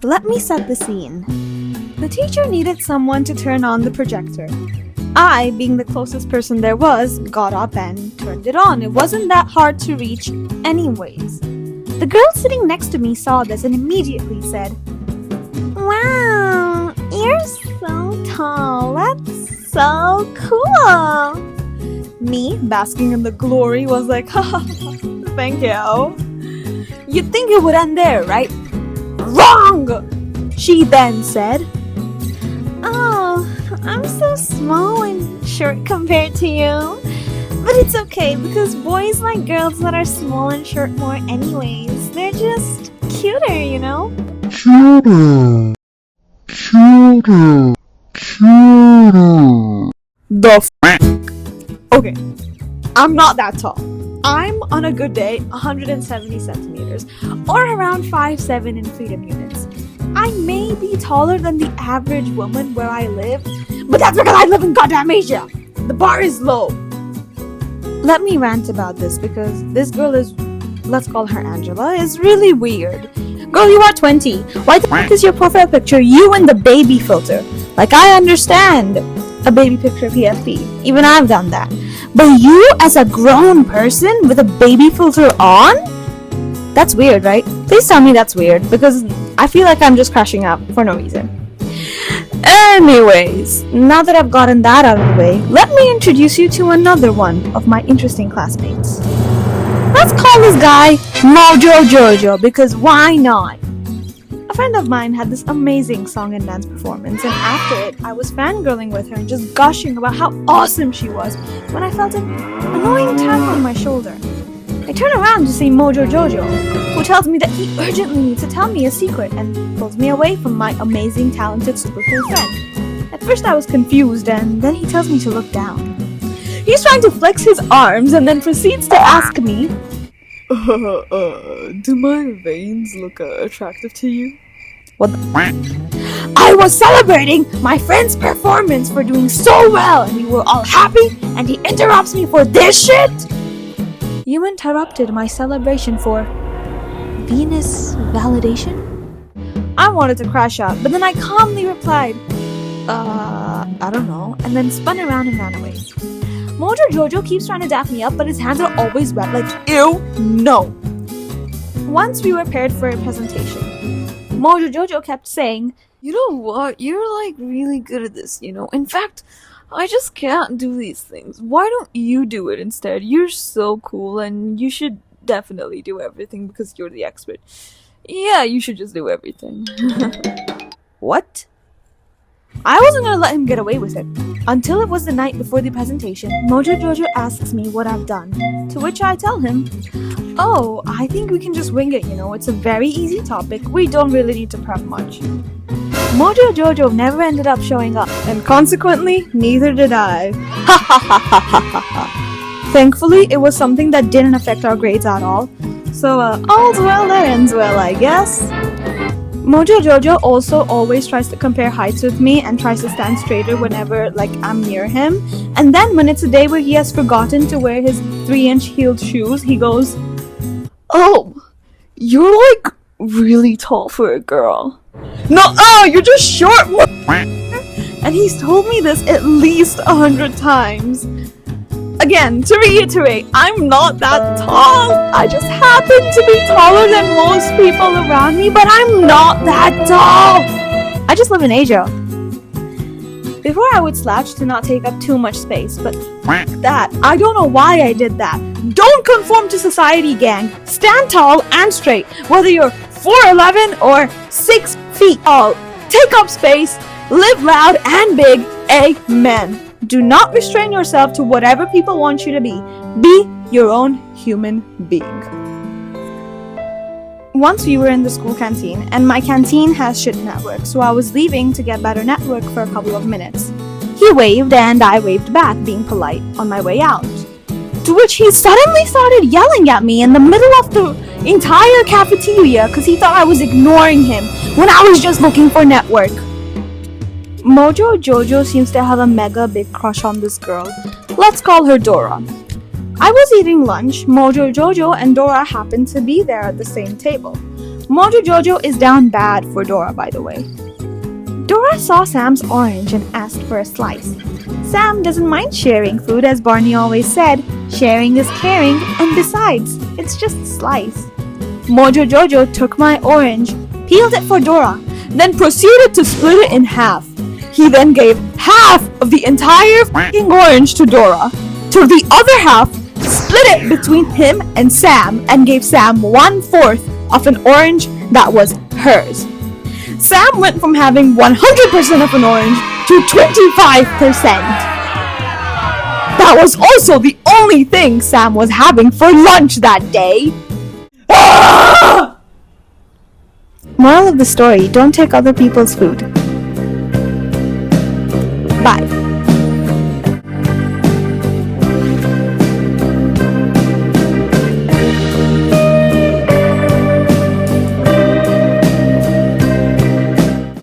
Let me set the scene. The teacher needed someone to turn on the projector. I, being the closest person there was, got up and turned it on. It wasn't that hard to reach anyways. The girl sitting next to me saw this and immediately said, "Wow, you're so tall. That's so cool." Me, basking in the glory, was like, "Ha, thank you. You'd think it would end there, right?" "Wrong!" She then said, "Oh, I'm so small and short compared to you. But it's okay because boys like girls that are small and short more anyways. They're just cuter, you know?" Cuter. The Okay, I'm not that tall. I'm, on a good day, 170 centimeters, or around 5'7" in freedom units. I may be taller than the average woman where I live, but that's because I live in goddamn Asia. The bar is low. Let me rant about this because this girl is, let's call her Angela, is really weird. Girl, you are 20. Why the fuck is your profile picture you and the baby filter? Like, I understand a baby picture PFP. Even I've done that. But you as a grown person with a baby filter on? That's weird, right? Please tell me that's weird because I feel like I'm just crashing out for no reason. Anyways, now that I've gotten that out of the way, let me introduce you to another one of my interesting classmates. Let's call this guy Mojo Jojo because why not? A friend of mine had this amazing song and dance performance, and after it, I was fangirling with her and just gushing about how awesome she was when I felt an annoying tap on my shoulder. I turn around to see Mojo Jojo, who tells me that he urgently needs to tell me a secret and pulls me away from my amazing, talented, super cool friend. At first I was confused, and then he tells me to look down. He's trying to flex his arms and then proceeds to ask me, do my veins look attractive to you? What the I was celebrating my friend's performance for doing so well, and we were all happy, and he interrupts me for this shit? You interrupted my celebration for Venus validation? I wanted to crash out, but then I calmly replied, I don't know, and then spun around and ran away. Mojo Jojo keeps trying to dap me up, but his hands are always wet, like, ew, no. Once we were paired for a presentation, Mojo Jojo kept saying, "You know what, you're like really good at this, you know. In fact, I just can't do these things. Why don't you do it instead? You're so cool and you should definitely do everything because you're the expert. Yeah, you should just do everything." What? I wasn't gonna let him get away with it. Until it was the night before the presentation, Mojo Jojo asks me what I've done, to which I tell him, "Oh, I think we can just wing it, you know. It's a very easy topic. We don't really need to prep much." Mojo Jojo never ended up showing up, and consequently, neither did I. Ha ha ha ha ha ha ha. Thankfully, it was something that didn't affect our grades at all. So, all's well that ends well, I guess. Mojo Jojo also always tries to compare heights with me and tries to stand straighter whenever, like, I'm near him. And then when it's a day where he has forgotten to wear his 3-inch heeled shoes, he goes, "Oh, you're like really tall for a girl." "No, you're just short." And he's told me this at least 100 times. Again, to reiterate, I'm not that tall. I just happen to be taller than most people around me, but I'm not that tall. I just live in Asia. Before I would slouch to not take up too much space, but that, I don't know why I did that. Don't conform to society, gang. Stand tall and straight, whether you're 4'11" or 6 feet tall. Take up space, live loud and big, amen. Do not restrain yourself to whatever people want you to be. Be your own human being. Once we were in the school canteen, and my canteen has shit network, so I was leaving to get better network for a couple of minutes. He waved and I waved back, being polite, on my way out. To which he suddenly started yelling at me in the middle of the entire cafeteria because he thought I was ignoring him when I was just looking for network. Mojo Jojo seems to have a mega big crush on this girl. Let's call her Dora. I was eating lunch. Mojo Jojo and Dora happened to be there at the same table. Mojo Jojo is down bad for Dora, by the way. Dora saw Sam's orange and asked for a slice. Sam doesn't mind sharing food, as Barney always said. Sharing is caring, and besides, it's just a slice. Mojo Jojo took my orange, peeled it for Dora, then proceeded to split it in half. He then gave half of the entire f***ing orange to Dora. To the other half, split it between him and Sam, and gave Sam 1/4 of an orange that was hers. Sam went from having 100% of an orange to 25%. That was also the only thing Sam was having for lunch that day. Ah! Moral of the story, don't take other people's food. Bye.